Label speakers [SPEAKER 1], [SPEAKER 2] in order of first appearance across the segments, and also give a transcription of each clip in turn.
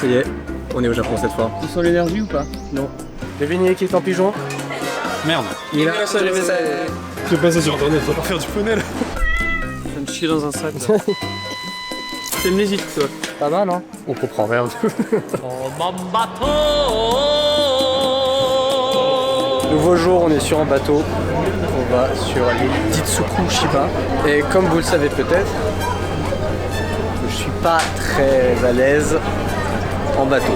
[SPEAKER 1] Ça y est, on est au Japon cette fois.
[SPEAKER 2] Tu sens l'énergie ou pas?
[SPEAKER 1] Non. Devinez qui est en pigeon?
[SPEAKER 3] Merde.
[SPEAKER 1] Il est là. J'ai fait ça.
[SPEAKER 3] Je vais passer sur internet, on va pas faire du poney là.
[SPEAKER 2] Je vais me chier dans un sac là. C'est une musique toi.
[SPEAKER 1] Pas mal, hein? On comprend rien. Nouveau jour, on est sur un bateau. On va sur l'île d'Itsuku Shiba. Et comme vous le savez peut-être, je suis pas très à l'aise en bateau.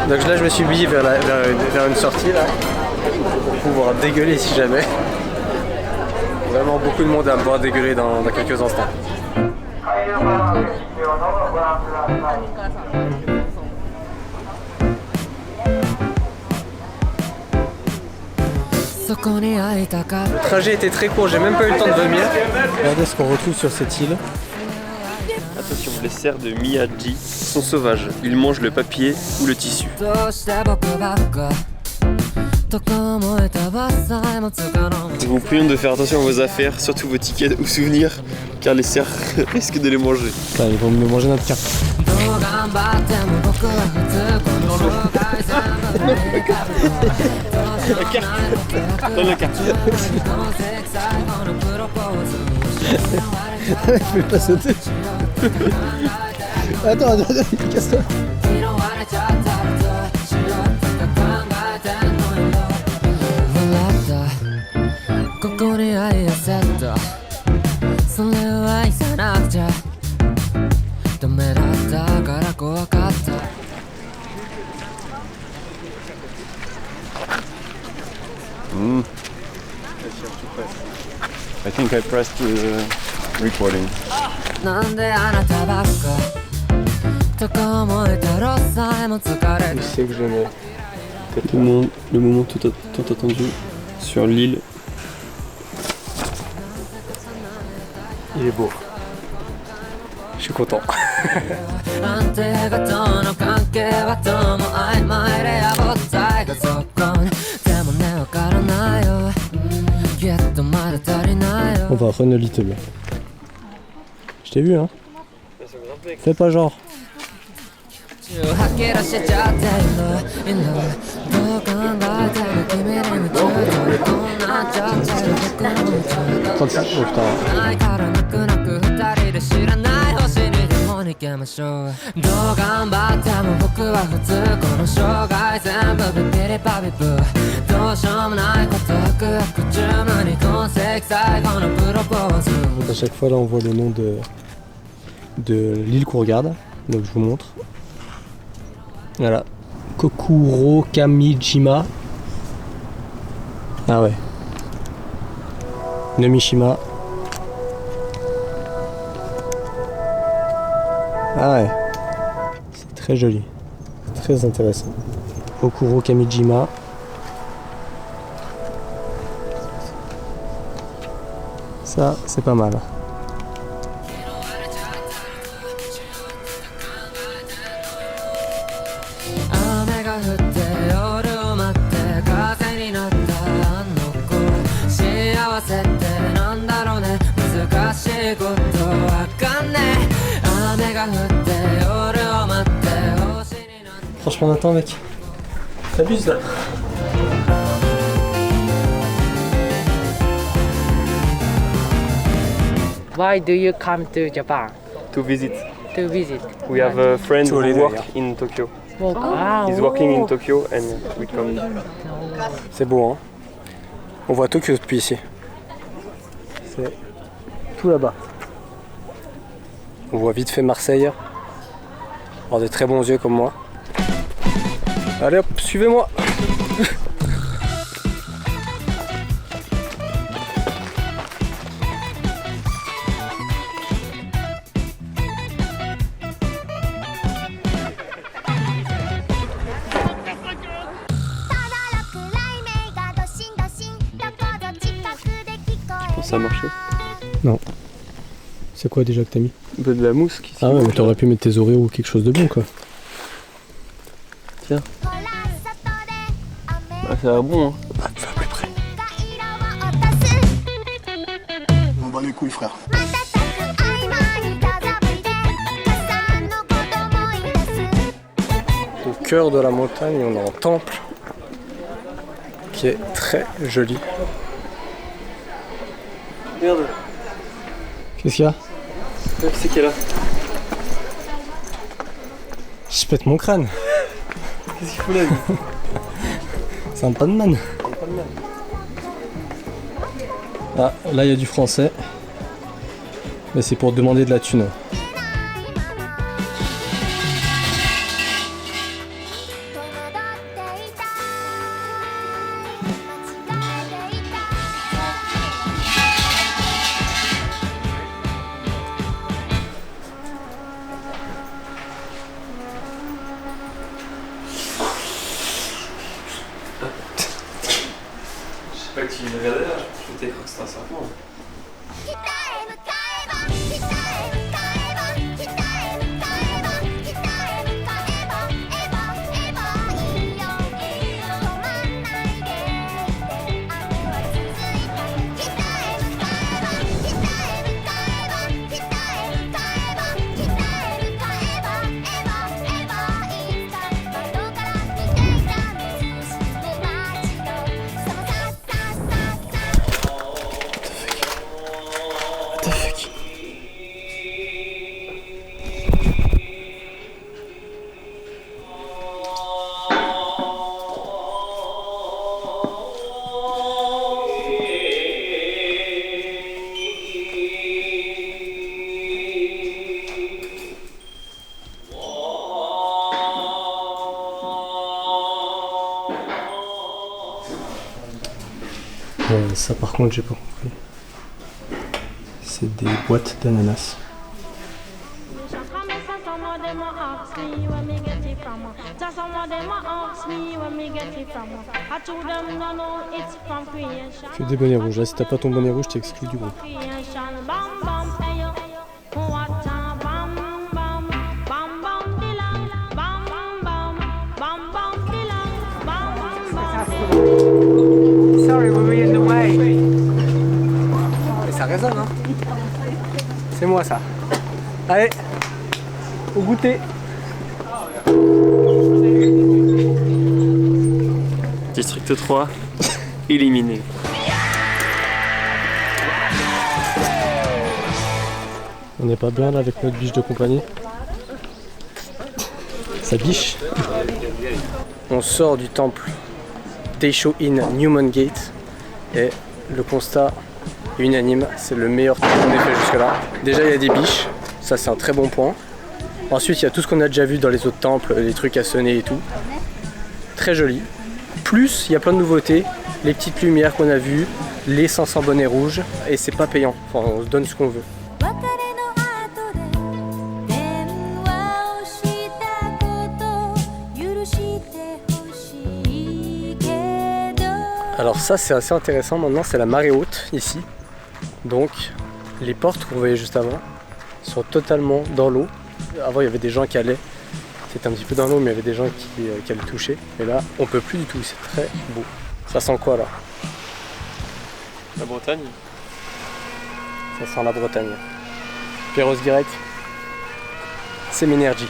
[SPEAKER 1] Donc là, je me suis mis vers une sortie là, pour pouvoir dégueuler si jamais. Vraiment beaucoup de monde à me voir dégueuler dans quelques instants. Le trajet était très court, j'ai même pas eu le temps de vomir. Regardez ce qu'on retrouve sur cette île.
[SPEAKER 4] Attention, les cerfs de Miyagi sont sauvages. Ils mangent le papier ou le tissu. Nous vous prions de faire attention à vos affaires, surtout vos tickets ou souvenirs, car les cerfs risquent de les manger.
[SPEAKER 1] Enfin, ils vont me manger notre carte.
[SPEAKER 4] La carte. Donne la carte.
[SPEAKER 1] Je vais pas sauter. Attends, casse-toi.
[SPEAKER 4] I think I pressed recording.
[SPEAKER 1] Je sais que je mets.
[SPEAKER 4] Le moment tant attendu sur l'île.
[SPEAKER 1] Il est beau. Je suis content. On va run a little. Je t'ai vu, hein? Fais pas genre. Oh à chaque fois là on voit le nom de l'île qu'on regarde, donc je vous montre. Voilà, Kokuro Kamijima. Ah ouais. Nomishima. Ah ouais. C'est très joli. Très intéressant. Kokuro Kamijima. Ça, c'est pas mal. Franchement, Nathan, mec. T'abuses là.
[SPEAKER 5] Why do you come to Japan?
[SPEAKER 4] To visit.
[SPEAKER 5] To visit.
[SPEAKER 4] We have a friend who works in Tokyo.
[SPEAKER 5] Ah,
[SPEAKER 4] He's working in Tokyo and we come.
[SPEAKER 1] C'est beau, hein. On voit Tokyo depuis ici. C'est tout là-bas. On voit vite fait Marseille. Alors de très bons yeux comme moi. Allez hop, suivez-moi.
[SPEAKER 4] Ça a marché.
[SPEAKER 1] Non. C'est quoi déjà que t'as mis?
[SPEAKER 4] Un peu de la mousse qui
[SPEAKER 1] Ah ouais, mais t'aurais pu mettre tes Oreos ou quelque chose de bon quoi.
[SPEAKER 4] Tiens. Bah, ça a l'air bon, hein.
[SPEAKER 1] Ah, tu vas à peu près.
[SPEAKER 6] On bat les couilles, frère.
[SPEAKER 1] cœur de la montagne, on a un temple qui est très joli.
[SPEAKER 2] Merde,
[SPEAKER 1] Qu'est-ce qu'il y a?
[SPEAKER 2] c'est qu'elle a.
[SPEAKER 1] Je pète mon crâne.
[SPEAKER 2] Qu'est-ce qu'il faut là lui?
[SPEAKER 1] C'est un panman. Ah, là il y a du français. Mais c'est pour demander de la thune.
[SPEAKER 4] Je sais pas que tu me regardais là, je t'ai cru que c'était un serpent.
[SPEAKER 1] Ça par contre j'ai pas compris. C'est des boîtes d'ananas. Que des bonnets rouges. Là si t'as pas ton bonnet rouge t'es exclu du groupe.
[SPEAKER 5] Sorry, we're in the way.
[SPEAKER 1] Mais ça résonne hein. C'est moi ça. Allez, au goûter.
[SPEAKER 2] District 3, éliminé.
[SPEAKER 1] On n'est pas bien là avec notre biche de compagnie. Ça biche. On sort du temple Taisho Inn Newman Gate et le constat est unanime, c'est le meilleur truc qu'on ait fait jusque là. Déjà il y a des biches, ça c'est un très bon point. Ensuite il y a tout ce qu'on a déjà vu dans les autres temples, les trucs à sonner et tout. Très joli. Plus il y a plein de nouveautés, les petites lumières qu'on a vues, les 500 bonnets rouges et c'est pas payant, enfin on se donne ce qu'on veut. Alors ça c'est assez intéressant, maintenant c'est la marée haute ici. Donc les portes qu'on voyait juste avant sont totalement dans l'eau. Avant il y avait des gens qui allaient, c'était un petit peu dans l'eau mais il y avait des gens qui allaient toucher. Et là on peut plus du tout, c'est très beau. Ça sent quoi là?
[SPEAKER 4] La Bretagne.
[SPEAKER 1] Ça sent la Bretagne. Perros Guirec, c'est Ménergie.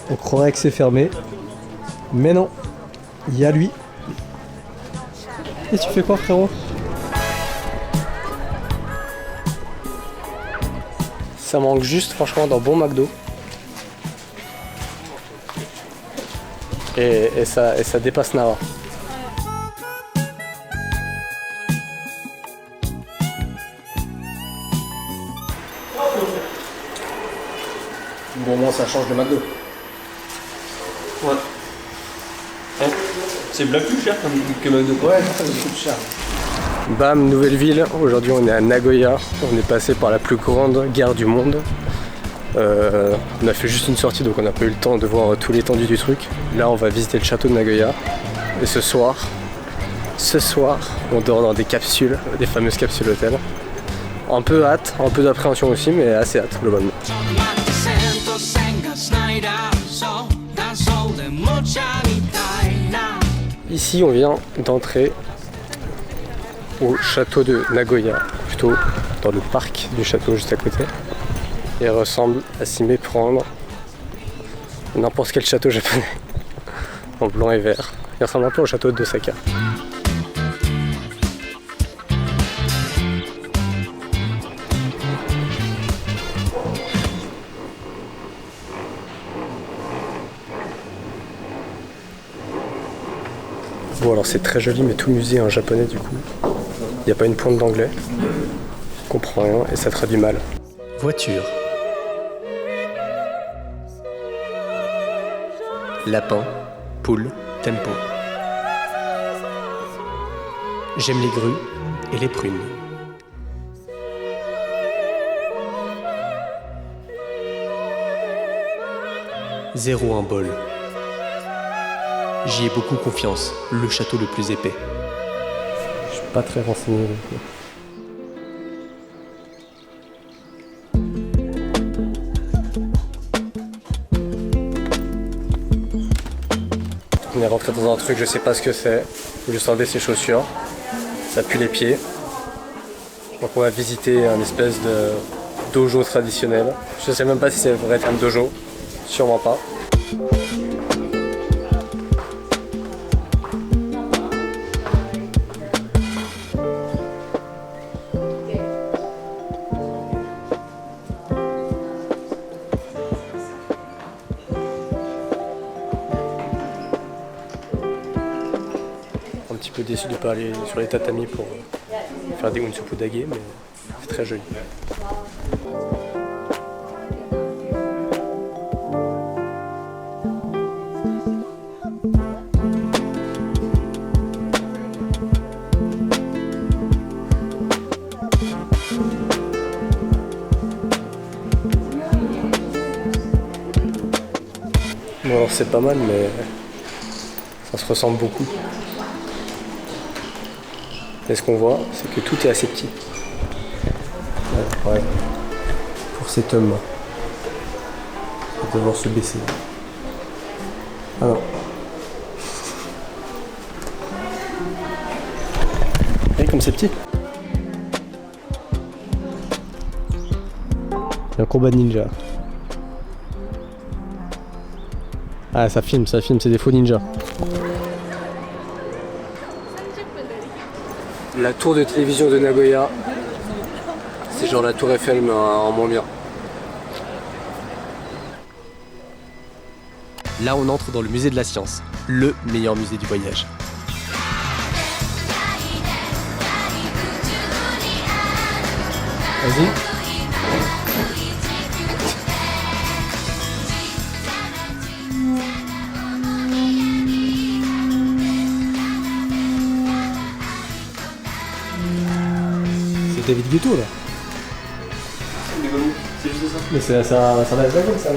[SPEAKER 1] On croirait que c'est fermé, mais non, il y a lui. Et tu fais quoi frérot? Ça manque juste franchement d'un bon McDo. Et ça dépasse Nava. Bon, au moins ça change de McDo.
[SPEAKER 2] Ouais. Hein, c'est bien plus cher que McDo.
[SPEAKER 1] Ouais, ça coûte cher. Bam, nouvelle ville. Aujourd'hui, on est à Nagoya. On est passé par la plus grande gare du monde. On a fait juste une sortie, donc on n'a pas eu le temps de voir tout l'étendue du truc. Là, on va visiter le château de Nagoya. Et ce soir, on dort dans des capsules, des fameuses capsules hôtels. Un peu hâte, un peu d'appréhension aussi, mais assez hâte globalement. Ici, on vient d'entrer au château de Nagoya, plutôt dans le parc du château juste à côté. Et ressemble à s'y méprendre à n'importe quel château japonais, en blanc et vert. Il ressemble un peu au château d'Osaka. Bon, alors c'est très joli, mais tout le musée est en japonais du coup. Il n'y a pas une pointe d'anglais. Je comprends rien et ça traduit mal. Voiture. Lapin, poule, tempo. J'aime les grues et les prunes. Zéro un bol. J'y ai beaucoup confiance, le château le plus épais. Je suis pas très renseigné. On est rentré dans un truc, je sais pas ce que c'est. Faut juste enlever ses chaussures. Ça pue les pieds. Donc on va visiter un espèce de dojo traditionnel. Je sais même pas si c'est vrai un dojo. Sûrement pas. Un petit peu déçu de ne pas aller sur les tatamis pour faire des unsupudage, mais c'est très joli. Bon alors c'est pas mal, mais ça se ressemble beaucoup. Et ce qu'on voit, c'est que tout est assez petit. Ouais. Pour cet homme-là. Il va devoir se baisser. Ah non. Vous voyez comme c'est petit. Il y a un combat de ninja. Ah ça filme, c'est des faux ninjas. La tour de télévision de Nagoya, c'est genre la tour Eiffel mais en moins bien. Là on entre dans le musée de la science, le meilleur musée du voyage. Vas-y. David Guetto là.
[SPEAKER 2] C'est juste ça.
[SPEAKER 1] Mais ça va être dingue ça.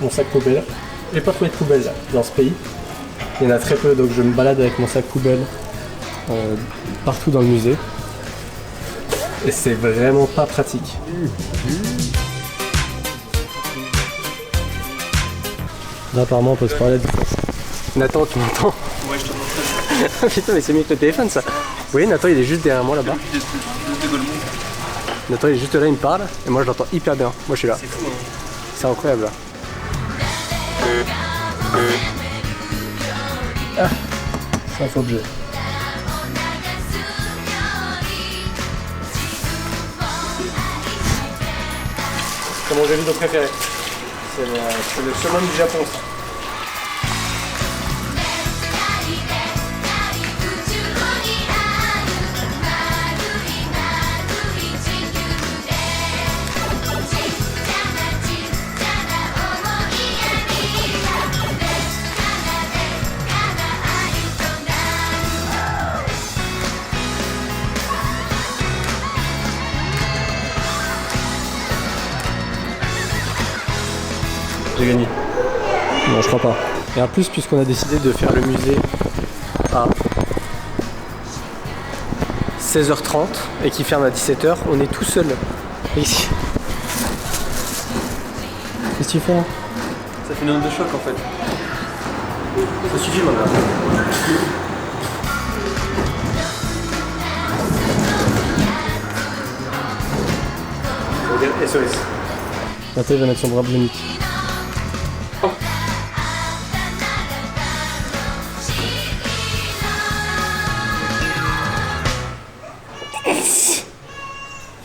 [SPEAKER 1] Mon sac poubelle. J'ai pas trouvé de poubelle là, dans ce pays. Il y en a très peu, donc je me balade avec mon sac poubelle partout dans le musée. Et c'est vraiment pas pratique. Là, apparemment, on peut se parler de Nathan, tu m'entends?
[SPEAKER 2] Ouais, je t'entends.
[SPEAKER 1] Putain, mais c'est mieux que le téléphone ça. Oui, Nathan, il est juste derrière moi là-bas. Nathan, il est juste là, il me parle. Et moi, je l'entends hyper bien. Moi, je suis là.
[SPEAKER 2] C'est fou, hein.
[SPEAKER 1] C'est incroyable là. Ah, c'est un faux objet. C'est mon jeu vidéo préféré. C'est le chemin du Japon ça. J'ai gagné. Non, je crois pas. Et en plus, puisqu'on a décidé de faire le musée à 16h30 et qui ferme à 17h, on est tout seul ici. Qu'est-ce que tu fais là?
[SPEAKER 4] Ça fait une onde de choc en fait.
[SPEAKER 1] Ça suffit maintenant. Ça veut dire SOS. Attends, il va mettre son bras bionique.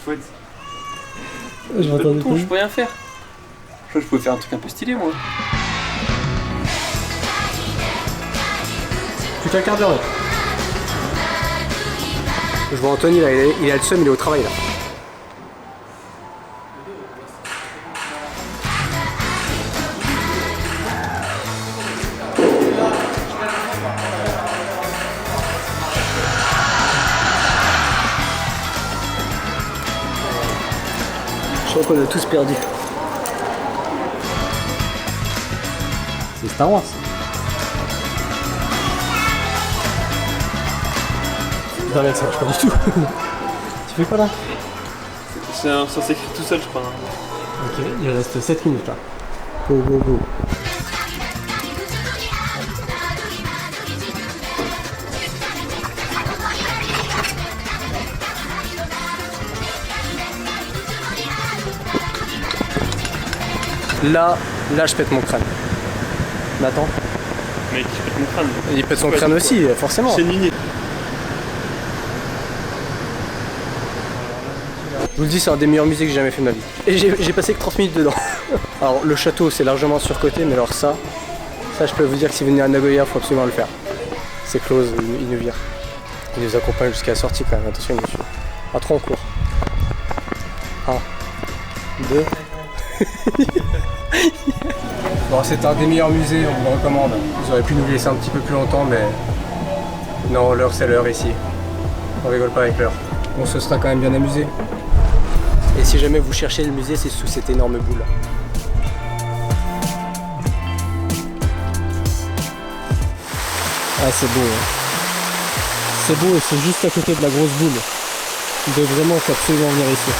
[SPEAKER 4] Faut être...
[SPEAKER 1] Je m'entendais
[SPEAKER 4] Tout, je
[SPEAKER 1] pas.
[SPEAKER 4] peux rien faire. Je crois que je pouvais faire un truc un peu stylé moi.
[SPEAKER 1] Plus qu'un quart d'heure là. Je vois Anthony là, il a le seum, il est au travail là. Je crois qu'on a tous perdu. C'est Star Wars. Non mec, ça marche pas du tout. Tu fais quoi là?
[SPEAKER 4] Ça s'écrit tout seul je crois.
[SPEAKER 1] Ok, il reste 7 minutes là. Go go go. Là je pète mon crâne. Nathan?
[SPEAKER 4] Mec, je pète mon crâne.
[SPEAKER 1] Il pète son crâne aussi, forcément.
[SPEAKER 4] C'est Nini.
[SPEAKER 1] Je vous le dis, c'est un des meilleurs musées que j'ai jamais fait de ma vie. Et j'ai passé que 30 minutes dedans. Alors le château c'est largement surcoté, mais alors ça je peux vous dire que si vous venez à Nagoya, faut absolument le faire. C'est close, il nous vire. Il nous accompagne jusqu'à la sortie quand même, attention monsieur. Pas trop en cours. 1, 2. Bon, c'est un des meilleurs musées, on vous le recommande. Ils auraient pu nous laisser un petit peu plus longtemps, mais non, l'heure c'est l'heure ici. On rigole pas avec l'heure. On se sera quand même bien amusé. Et si jamais vous cherchez le musée, c'est sous cette énorme boule. Ah, c'est beau, hein. C'est beau et c'est juste à côté de la grosse boule. Donc vraiment, il faut absolument venir ici.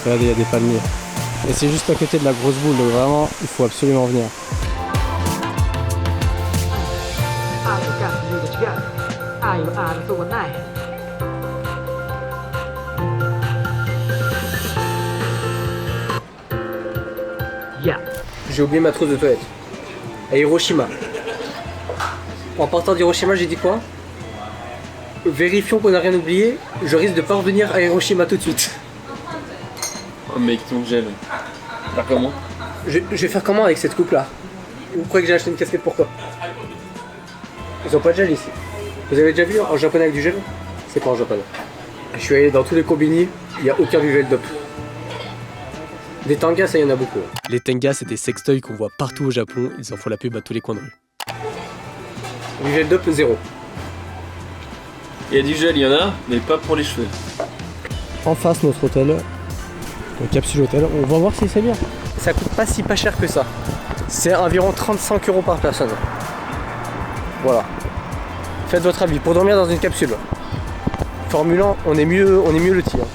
[SPEAKER 1] Regardez, il y a des palmiers. Et c'est juste à côté de la grosse boule, donc vraiment, il faut absolument venir. J'ai oublié ma trousse de toilette. À Hiroshima. En partant d'Hiroshima, j'ai dit quoi? Vérifions qu'on n'a rien oublié. Je risque de pas revenir à Hiroshima tout de suite.
[SPEAKER 4] Oh mec, ton gel. Faire comment?
[SPEAKER 1] Je vais faire comment avec cette coupe là? Vous croyez que j'ai acheté une casquette pourquoi? Ils ont pas de gel ici. Vous avez déjà vu en japonais avec du gel? C'est pas en japonais. Je suis allé dans tous les combini, il n'y a aucun duvet d'op. Des tangas, ça y en a beaucoup. Les tangas, c'est des sextoys qu'on voit partout au Japon. Ils en font la pub à tous les coins de rue. Duvet d'op, 0.
[SPEAKER 4] Il y a du gel, il y en a, mais pas pour les cheveux.
[SPEAKER 1] En face, notre hôtel, le capsule hôtel, on va voir si c'est bien. Ça coûte pas si pas cher que ça. C'est environ 35 € par personne. Voilà. Faites votre avis. Pour dormir dans une capsule. Formule 1, on est mieux lotis. Hein.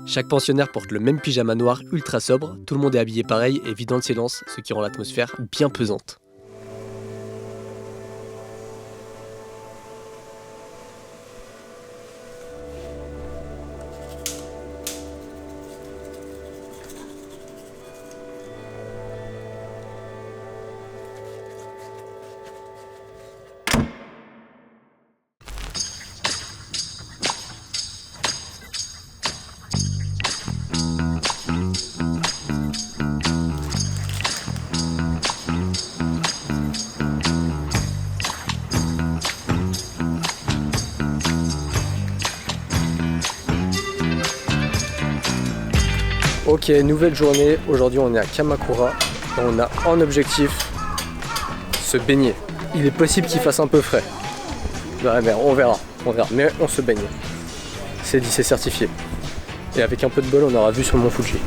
[SPEAKER 1] Chaque pensionnaire porte le même pyjama noir ultra sobre, tout le monde est habillé pareil et vit dans le silence, ce qui rend l'atmosphère bien pesante. Ok, nouvelle journée. Aujourd'hui, on est à Kamakura. Et on a en objectif se baigner. Il est possible qu'il fasse un peu frais. Ouais, mais on verra. Mais on se baigne. C'est dit, c'est certifié. Et avec un peu de bol, on aura vu sur le mont Fuji.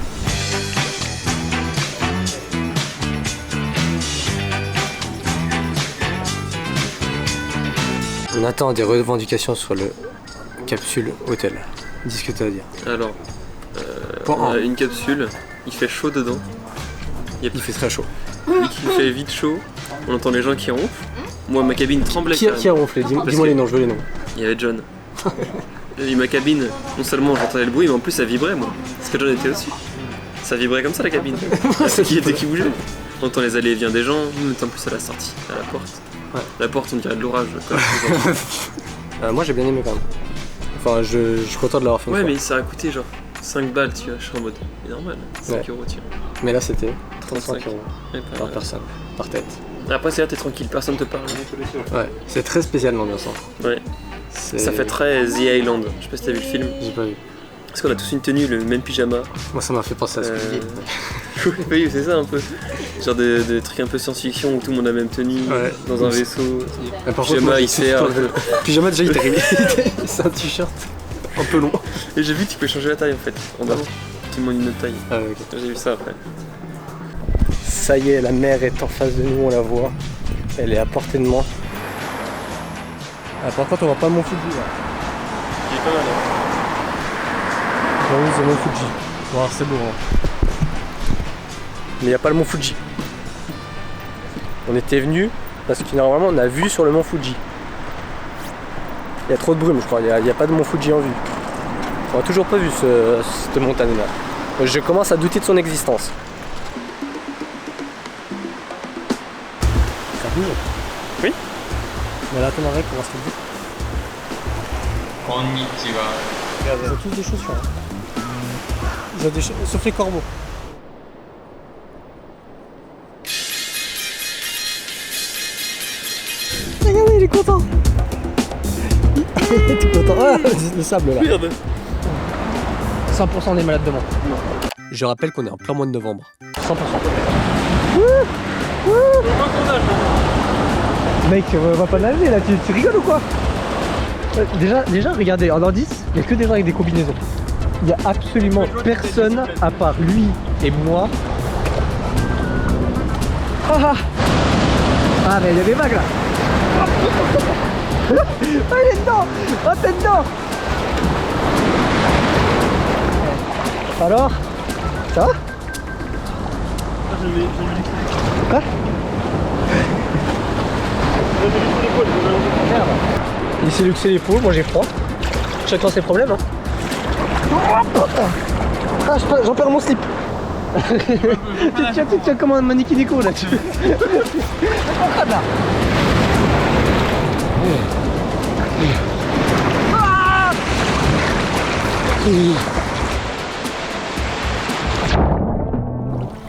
[SPEAKER 1] On attend des revendications sur le capsule hôtel. Dis ce que tu as à dire.
[SPEAKER 4] Alors, on a une capsule, il fait chaud dedans.
[SPEAKER 1] Il fait très chaud.
[SPEAKER 4] Il fait vite chaud, on entend les gens qui ronflent. Moi, ma cabine tremblait.
[SPEAKER 1] Qui a ronflé? Dis-moi les noms, je veux les noms.
[SPEAKER 4] Il y avait John. Et ma cabine, non seulement j'entendais le bruit, mais en plus ça vibrait, moi. Parce que John était au-dessus. Ça vibrait comme ça la cabine. Qui était qui bougeait. On entend les allées et viens des gens, nous on était en plus à la sortie, à la porte.
[SPEAKER 1] Ouais.
[SPEAKER 4] La porte, on dirait de l'orage.
[SPEAKER 1] Moi j'ai bien aimé quand même. Enfin, je suis content de l'avoir fait.
[SPEAKER 4] Ouais, mais ça a coûté genre 5 balles, tu vois. Je suis en mode, c'est normal, 5 €, tu vois.
[SPEAKER 1] Mais là c'était 35 €
[SPEAKER 4] Ouais,
[SPEAKER 1] par personne, par tête.
[SPEAKER 4] Après, c'est là, t'es tranquille, personne te parle.
[SPEAKER 1] Ouais, c'est très spécial l'ambiance.
[SPEAKER 4] Ouais. Ça fait très The Island. Je sais pas si t'as vu le film.
[SPEAKER 1] J'ai pas vu.
[SPEAKER 4] Parce qu'on a tous une tenue, le même pyjama.
[SPEAKER 1] Moi ça m'a fait penser à ce
[SPEAKER 4] Oui, c'est ça un peu. Genre de trucs un peu science-fiction où tout le monde a la même tenue, dans un vaisseau.
[SPEAKER 1] Par
[SPEAKER 4] pyjama, il sert.
[SPEAKER 1] Pyjama déjà il est c'est un t-shirt un peu long.
[SPEAKER 4] Et j'ai vu que tu peux changer la taille en fait. En bas, tu demandes une autre taille.
[SPEAKER 1] Ah ouais, ok.
[SPEAKER 4] J'ai vu ça après.
[SPEAKER 1] Ça y est, la mer est en face de nous, on la voit. Elle est à portée de main. Ah, par contre, on voit pas le mont Fuji là.
[SPEAKER 4] Il est pas mal.
[SPEAKER 1] J'avoue, c'est le mont Fuji. Bon, alors c'est beau. Hein. Mais il n'y a pas le mont Fuji. On était venus parce que normalement on a vu sur le mont Fuji. Il y a trop de brume, je crois. Il n'y a pas de mont Fuji en vue. On n'a toujours pas vu cette montagne là. Je commence à douter de son existence. Ça bouge.
[SPEAKER 4] Oui.
[SPEAKER 1] Mais là, attends, on va se faire.
[SPEAKER 4] Konnichiwa.
[SPEAKER 1] Ils ont tous des chaussures. Hein. Ils ont des sauf les corbeaux. Regardez, il est content. T'es content. Ah, le sable là.
[SPEAKER 4] Merde.
[SPEAKER 1] 100% des malades de moi. Je rappelle qu'on est en plein mois de novembre. 100%. Mec, on va pas nager là, tu rigoles ou quoi? Déjà, regardez, en indice, il n'y a que des gens avec des combinaisons. Il n'y a absolument personne à part lui et moi. Ah, mais il y a des vagues là. Ah, il est dedans. Oh, t'es dedans. Alors, ça va? Quoi? Merde. Il s'est luxé les peaux, moi j'ai froid. Chacun ses problèmes. Hein. Ah, j'en perds mon slip. Tu tiens comme un mannequin déco là.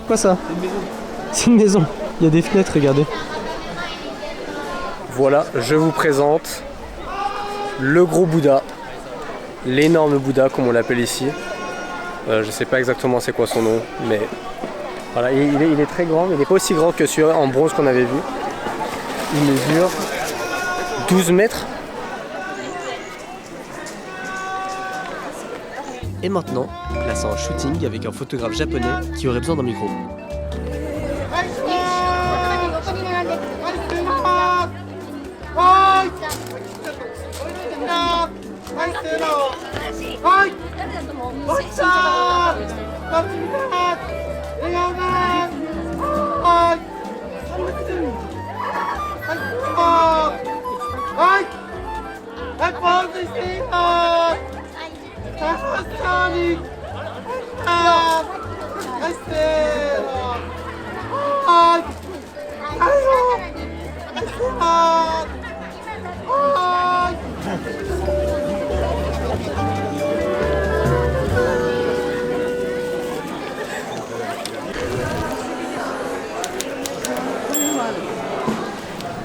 [SPEAKER 1] Quoi ça? C'est une maison. Il y a des fenêtres, regardez. Voilà, je vous présente le gros Bouddha, l'énorme Bouddha comme on l'appelle ici. Je sais pas exactement c'est quoi son nom, mais voilà, il est très grand, mais il n'est pas aussi grand que celui en bronze qu'on avait vu. Il mesure 12 mètres. Et maintenant, place en shooting avec un photographe japonais qui aurait besoin d'un micro.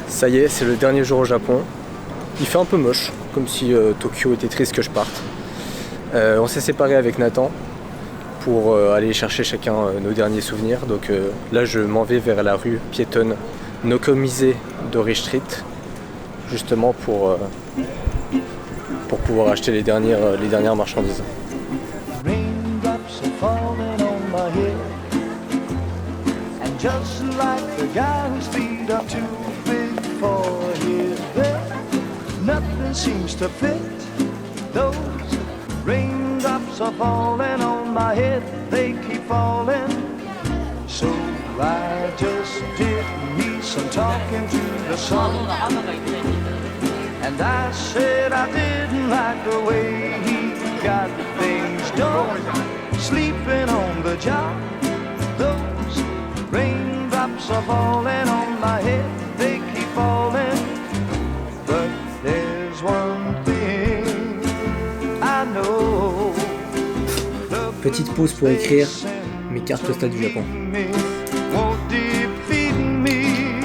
[SPEAKER 1] Ça y est, c'est le dernier jour au Japon. Il fait un peu moche, comme si Tokyo était triste que je parte. On s'est séparés avec Nathan. pour aller chercher chacun nos derniers souvenirs. Donc là je m'en vais vers la rue piétonne Nokomise Dori Street, justement pour pouvoir acheter les dernières marchandises.
[SPEAKER 7] Raindrops are falling on my head, and just like the guy whose feet are too big for his bed, nothing seems to fit. Those raindrops are falling on my head, they keep falling. So I just did me some talking to the sun, and I said I didn't like the way he got things done, sleeping on the job. Those raindrops are falling on my head, they keep falling. But there's one thing I know.
[SPEAKER 1] Petite pause pour écrire mes cartes postales du Japon.
[SPEAKER 7] Won't defeat me.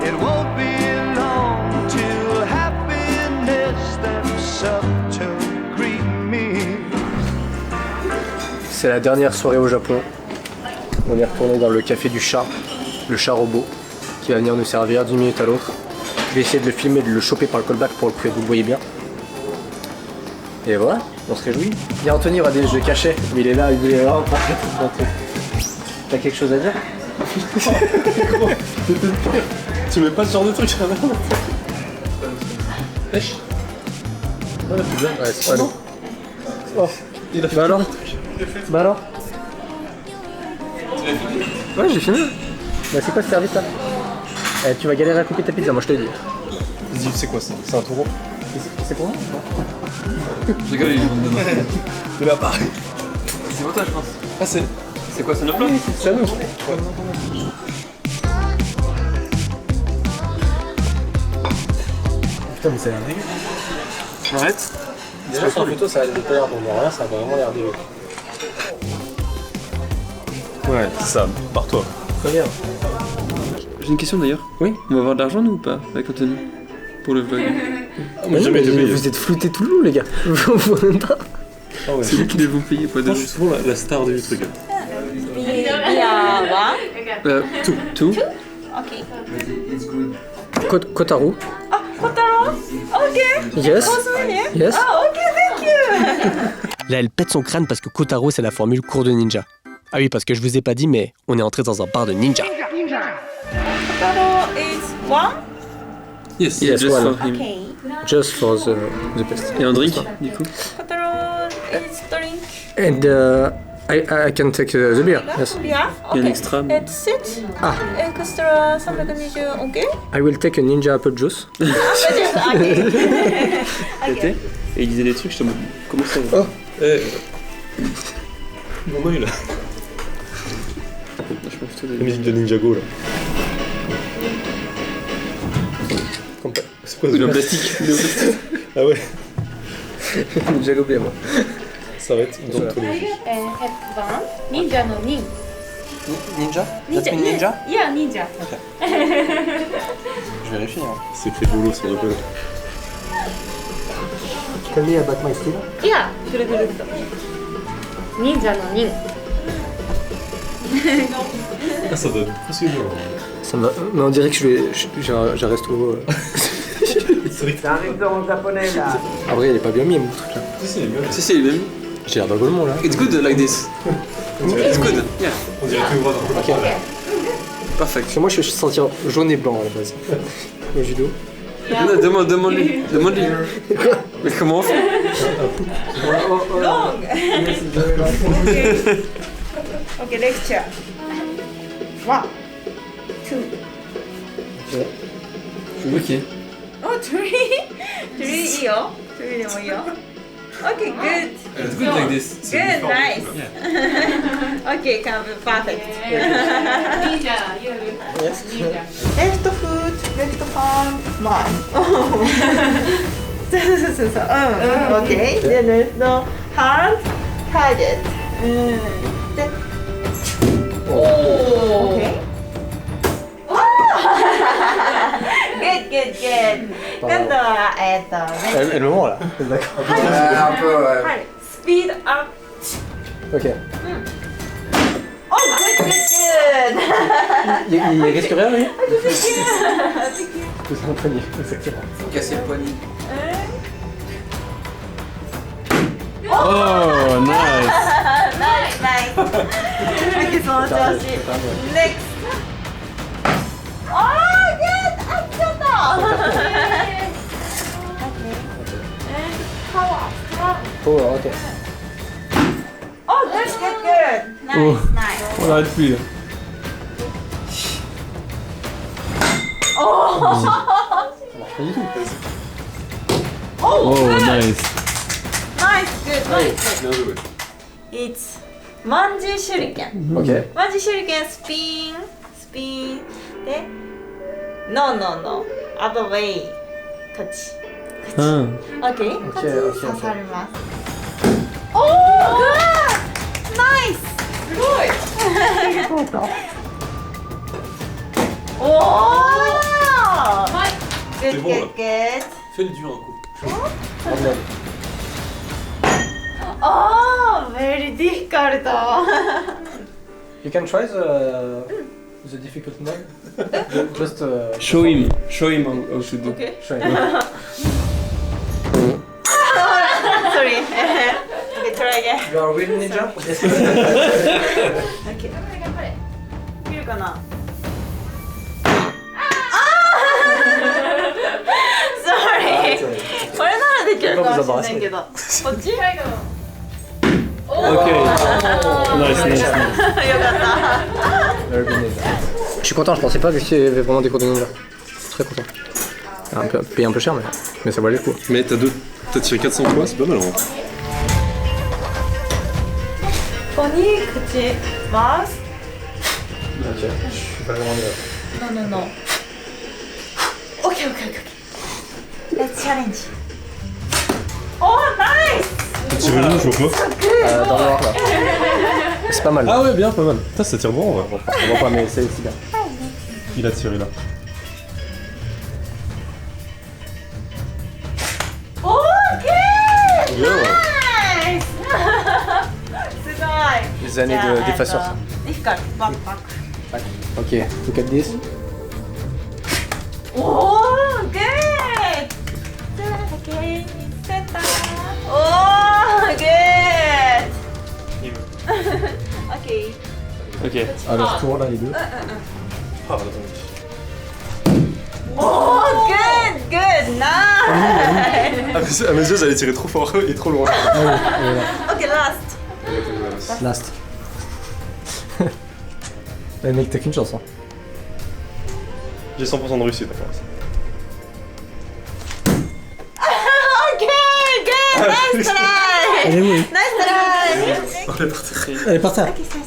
[SPEAKER 7] It won't be long till happiness steps up to greet me.
[SPEAKER 1] C'est la dernière soirée au Japon. On est retourné dans le café du chat, le chat robot, qui va venir nous servir d'une minute à l'autre. Je vais essayer de le filmer, de le choper par le callback pour que vous le voyez bien. Et voilà, on se réjouit. Il y a Anthony, il aura des jeux cachés, mais il est là, il est là. T'as quelque chose à dire?
[SPEAKER 3] Tu mets pas ce genre de truc à la
[SPEAKER 1] Pêche. Ouais, c'est pas nous. Oh. Bah alors? Bah alors? Ouais, j'ai fini. Bah c'est quoi ce service là? Tu vas galérer à couper ta pizza, moi je te le dis.
[SPEAKER 3] Vas-y, c'est quoi ça? C'est un taureau.
[SPEAKER 1] C'est pour moi?
[SPEAKER 4] Je rigole, ils vont me donner.
[SPEAKER 3] De là, pareil.
[SPEAKER 4] C'est pour toi, je pense.
[SPEAKER 3] Ah, c'est.
[SPEAKER 4] C'est quoi, c'est notre plat?
[SPEAKER 1] C'est à nous.
[SPEAKER 3] Putain, mais ça a l'air dégueu.
[SPEAKER 4] Arrête.
[SPEAKER 1] Déjà sur la photo ça a l'air bon, rien, ça a vraiment l'air dégueu.
[SPEAKER 3] Ouais, c'est ça, barre-toi.
[SPEAKER 1] Très bien.
[SPEAKER 4] J'ai une question d'ailleurs.
[SPEAKER 1] Oui.
[SPEAKER 4] On va avoir de l'argent nous ou pas avec Anthony? Pour le vlog.
[SPEAKER 3] Jamais été payé.
[SPEAKER 1] Vous êtes floutés tout le long les gars. Vous voyez même pas.
[SPEAKER 3] Ah ouais.
[SPEAKER 4] C'est nous qui devons payer quoi de
[SPEAKER 3] Moi, je suis souvent la star du truc.
[SPEAKER 4] Tout.
[SPEAKER 1] Kotaro.
[SPEAKER 8] Kotaro? Okay.
[SPEAKER 1] Yes. Yes.
[SPEAKER 8] Oh, okay, thank you.
[SPEAKER 1] Là elle pète son crâne parce que Kotaro c'est la formule cours de ninja. Ah oui parce que je vous ai pas dit mais on est entré dans un bar de ninja.
[SPEAKER 8] Kotaro is one?
[SPEAKER 4] Yes,
[SPEAKER 1] Yes,
[SPEAKER 4] just
[SPEAKER 1] voilà.
[SPEAKER 4] for him.
[SPEAKER 8] Okay.
[SPEAKER 1] Just for the best.
[SPEAKER 4] Et un drink du coup?
[SPEAKER 8] Kotaro is drink.
[SPEAKER 1] And I can take the beer. Yes.
[SPEAKER 8] Yeah?
[SPEAKER 4] Il y a un
[SPEAKER 8] Okay.
[SPEAKER 4] extra.
[SPEAKER 8] Et sit.
[SPEAKER 1] Ah.
[SPEAKER 8] Extra 320, okay?
[SPEAKER 1] I will take a ninja apple juice.
[SPEAKER 8] Okay.
[SPEAKER 4] Et il disait des trucs, je te demande comment ça va?
[SPEAKER 3] Eh. Mon œil là.
[SPEAKER 4] Je pense plutôt
[SPEAKER 3] La musique de Ninjago là. C'est quoi ce
[SPEAKER 4] Il est en
[SPEAKER 3] jeu?
[SPEAKER 4] plastique.
[SPEAKER 3] Ah ouais.
[SPEAKER 1] J'ai oublié moi.
[SPEAKER 3] Ça va être dans tous les jeux.
[SPEAKER 8] Headband. Ninja no nin.
[SPEAKER 1] Ninja?
[SPEAKER 8] Ninja? Yeah, ninja.
[SPEAKER 1] Je vérifie. Hein.
[SPEAKER 3] C'est fait boulot sur le vélo.
[SPEAKER 1] Tell me about my style.
[SPEAKER 8] Yeah, good. Ninja no nin.
[SPEAKER 3] Ah, ça donne presque mieux.
[SPEAKER 1] Ça va. Mais on dirait que j'ai un resto.
[SPEAKER 7] Ça arrive en japonais là.
[SPEAKER 1] Ah vrai il est pas bien mis mon truc là.
[SPEAKER 3] Si, il est bien.
[SPEAKER 4] Si, il est même.
[SPEAKER 1] J'ai l'air d'un golemon là.
[SPEAKER 4] It's good like this. It's good. Yeah.
[SPEAKER 3] On dirait que voilà.
[SPEAKER 1] Ok.
[SPEAKER 4] Perfect.
[SPEAKER 1] Parce que moi je suis sentir jaune et blanc à la base. Au judo.
[SPEAKER 4] Non, demande-lui. Mais comment on fait?
[SPEAKER 8] Okay, lecture. 1, 2.
[SPEAKER 4] Ok.
[SPEAKER 8] Oh, 3. 3 いいよ。3でもいいよ。Okay, good.
[SPEAKER 4] It's good like this.
[SPEAKER 8] Good, nice. Okay, come perfect. Left foot, left palm, one. そう。Okay, then left hand, target. で、Okay. Good. 今度は
[SPEAKER 1] Elle me ment là. D'accord.
[SPEAKER 8] はい、スピードアップ。
[SPEAKER 1] Ok.
[SPEAKER 8] Oh, good, good, good.
[SPEAKER 1] Il risque rien, lui? Tout un poignet, exactement.
[SPEAKER 4] Faut casser le poignet.
[SPEAKER 2] Oh, nice.
[SPEAKER 8] Nice, nice. Okay, so much. Next. Oh, good. Ah, okay. And power.
[SPEAKER 1] Oh, ok.
[SPEAKER 8] Oh, good, good, good. Nice,
[SPEAKER 2] Oh.
[SPEAKER 8] nice.
[SPEAKER 2] On l'arrête plus là.
[SPEAKER 8] Oh,
[SPEAKER 2] Oh,
[SPEAKER 8] good.
[SPEAKER 2] nice.
[SPEAKER 8] Nice, good, nice.
[SPEAKER 3] Bien joué.
[SPEAKER 8] It's Manji Shuriken.
[SPEAKER 1] Ok.
[SPEAKER 8] Manji Shuriken spin, spin. で No, no, no. Other way. こっち。
[SPEAKER 2] うん。
[SPEAKER 8] Okay. こっち
[SPEAKER 1] okay,
[SPEAKER 8] 刺さります。Oh, good. Nice. すごい。おー。Good,
[SPEAKER 3] C'est bon, là.
[SPEAKER 8] good, good.
[SPEAKER 3] Fais le dur un coup.
[SPEAKER 8] Oh, very difficult.
[SPEAKER 1] You can try the difficult mode. Just
[SPEAKER 2] Show him how to do.
[SPEAKER 8] Okay.
[SPEAKER 1] show him.
[SPEAKER 8] Sorry. Okay, try again.
[SPEAKER 1] You are a real ninja?
[SPEAKER 8] Okay. いけるかな。Sorry. これならできるかもしれないけど。こっち？
[SPEAKER 2] Ok. Nice, nice, nice.
[SPEAKER 8] よかった。
[SPEAKER 1] Very good ninja. Je suis content, je pensais pas vu qu'il y avait vraiment des cours de ninja. Très content. Payé un peu cher, mais ça valait le coup.
[SPEAKER 3] Mais t'as tiré 400 points, c'est pas mal en vrai.
[SPEAKER 8] ここに口回す。
[SPEAKER 1] Ok. Je suis pas vraiment
[SPEAKER 8] No, no, no. Okay, okay, okay. Let's challenge. Oh, nice!
[SPEAKER 3] T'as tiré où, je vois pas.
[SPEAKER 1] dans le noir là. C'est pas mal.
[SPEAKER 3] Ah ouais, bien, pas mal. Putain, ça tire bon en vrai.
[SPEAKER 1] On voit pas, mais c'est bien.
[SPEAKER 3] Il a tiré là.
[SPEAKER 8] Oh, good!
[SPEAKER 3] Bien.
[SPEAKER 8] Nice! すごい。
[SPEAKER 1] Les années de d'effaceur.
[SPEAKER 8] Difficult. Back, back.
[SPEAKER 1] Ok, look at this.
[SPEAKER 8] Oh, good! Okay, center. Oh, good! Okay.
[SPEAKER 2] Ok.
[SPEAKER 1] À leur tour là, les deux.
[SPEAKER 3] Ah, attends.
[SPEAKER 8] Oh, good, good, nice!
[SPEAKER 3] À mes yeux, j'allais tirer trop fort et trop loin.
[SPEAKER 8] Okay, last.
[SPEAKER 1] Last. Mec, t'as qu'une chance. Hein.
[SPEAKER 3] J'ai 100% de réussite, d'accord.
[SPEAKER 8] Okay, good, nice try!
[SPEAKER 1] Elle est où?
[SPEAKER 8] Nice try!
[SPEAKER 3] On est parti.
[SPEAKER 1] Elle est par terre.
[SPEAKER 8] Okay, ça,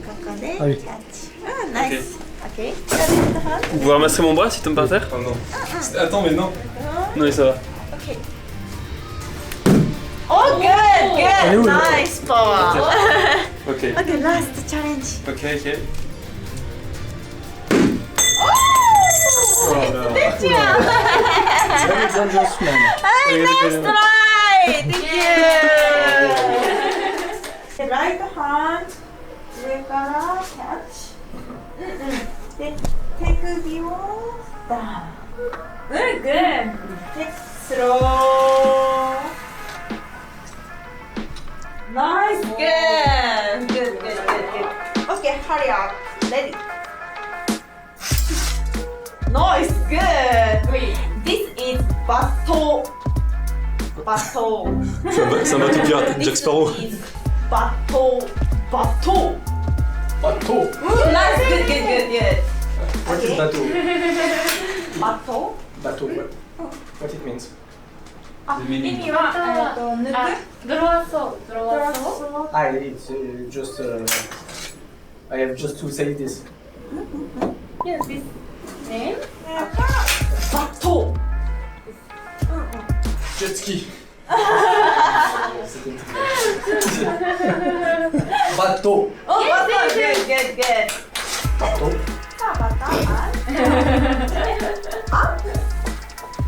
[SPEAKER 8] ここで
[SPEAKER 1] Ah oui.
[SPEAKER 8] キャッチ。Nice. Okay.
[SPEAKER 4] Vous pouvez ramasser mon bras si tu tombes par terre?
[SPEAKER 3] Oh non. Attends, mais non.
[SPEAKER 4] Non, mais ça va.
[SPEAKER 8] Okay. Oh, good,
[SPEAKER 1] est où,
[SPEAKER 8] good,
[SPEAKER 1] là?
[SPEAKER 8] nice power.
[SPEAKER 4] Ok.
[SPEAKER 8] Okay, last challenge.
[SPEAKER 4] Ok, ok.
[SPEAKER 8] Thank you.
[SPEAKER 1] Very dangerous man.
[SPEAKER 8] Hey, nice try. Thank you. The right hand 上からキャッチ。で、手首をダウン。Good, good. で、スロー。Nice, good. Good, good, good, good. Okay, hurry up. Ready. Nice, good. This is bateau. Bateau.
[SPEAKER 3] C'est un bateau pirate, Jack Sparrow.
[SPEAKER 8] This is bateau. Bateau.
[SPEAKER 1] Bateau.
[SPEAKER 8] Nice, good, good, good, good.
[SPEAKER 1] What is bateau?
[SPEAKER 8] Bateau.
[SPEAKER 1] Bateau, what it means?
[SPEAKER 8] 意味は、抜く。
[SPEAKER 5] ドロワソー、ドロワソー。
[SPEAKER 1] It's just. I have just to say this.
[SPEAKER 5] Yes, this name.
[SPEAKER 8] バト。
[SPEAKER 1] Jet ski. Bateau.
[SPEAKER 8] Oh, bateau. Good, good, good.
[SPEAKER 1] Bateau.
[SPEAKER 8] さあ、バター。アップ。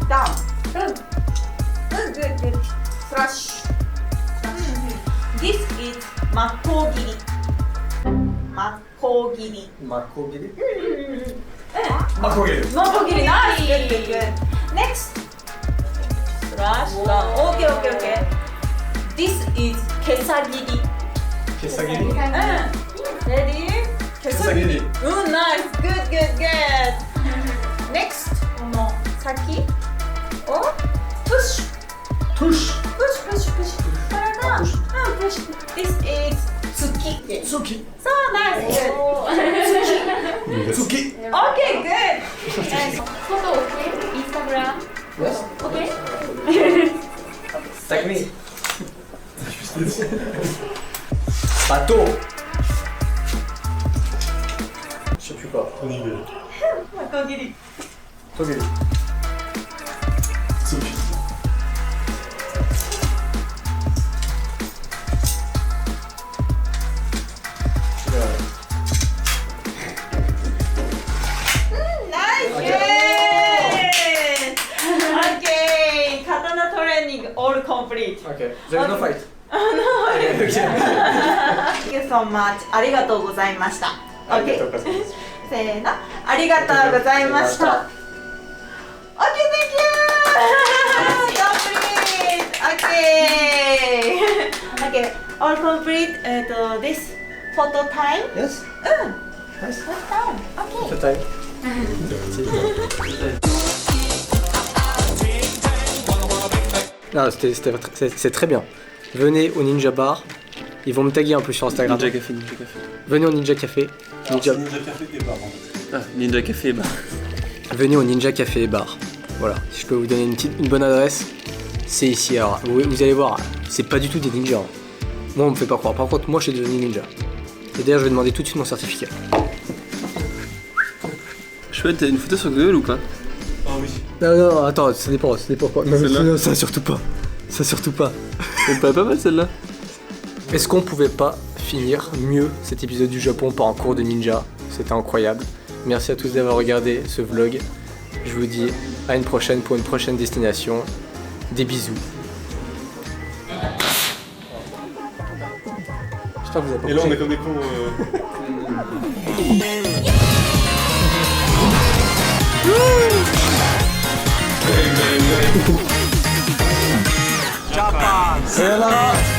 [SPEAKER 8] ダウン。Good, good, good. Flush. This is 切りマコ切り
[SPEAKER 1] Makogiri.
[SPEAKER 8] マコ切り nice good good good next brush down okay okay okay this is 毛さ切り
[SPEAKER 1] Kesagiri.
[SPEAKER 8] ready 毛さ切り
[SPEAKER 1] Kesagiri.
[SPEAKER 8] nice good good good next この先をプッシュ
[SPEAKER 1] Touche.
[SPEAKER 8] プッシュプッシュプッシュこれがプッシュ this is 月
[SPEAKER 1] Tsuki.
[SPEAKER 8] so nice good
[SPEAKER 1] Tsuki.
[SPEAKER 8] okay good nice
[SPEAKER 5] Photo okay? Instagram
[SPEAKER 1] Yes.
[SPEAKER 5] okay?
[SPEAKER 1] Tag me. Bateau. Je sais plus quoi.
[SPEAKER 8] マコ切り
[SPEAKER 1] Togiri.
[SPEAKER 8] nice good okay 刀トレーニング all complete
[SPEAKER 1] Okay. There is no fight.
[SPEAKER 8] Thank you so much ありがとうございました OK せーのありがとうございました OK thank you complete okay okay all complete this photo time
[SPEAKER 1] Yes. Nice.
[SPEAKER 8] photo time okay
[SPEAKER 1] Good time. Non, c'est très bien. Venez au Ninja Bar. Ils vont me taguer un peu sur Instagram.
[SPEAKER 4] Ninja Café, Ninja Café.
[SPEAKER 1] Venez au Ninja Café. Ninja...
[SPEAKER 4] Ah, Ninja Café, bah.
[SPEAKER 1] Venez au Ninja Café et Bar. Voilà, si je peux vous donner une bonne adresse, c'est ici. Alors, vous allez voir, c'est pas du tout des ninjas. Moi, on me fait pas croire. Par contre, moi, je suis devenu ninja. Et d'ailleurs, je vais demander tout de suite mon certificat.
[SPEAKER 4] Chouette, t'as une photo sur Google ou pas?
[SPEAKER 3] Ah oui.
[SPEAKER 1] Non, non, attends, ça dépend quoi. Non,
[SPEAKER 4] Celle-là
[SPEAKER 1] non, ça surtout pas. Ça surtout pas.
[SPEAKER 4] Elle me paraît pas mal celle-là.
[SPEAKER 1] Est-ce qu'on pouvait pas finir mieux cet épisode du Japon par un cours de ninja? C'était incroyable. Merci à tous d'avoir regardé ce vlog. Je vous dis à une prochaine pour une prochaine destination. Des bisous. J'espère que vous avez pas
[SPEAKER 3] Et là, on
[SPEAKER 1] couché.
[SPEAKER 3] est comme des cons.
[SPEAKER 1] Sayonara.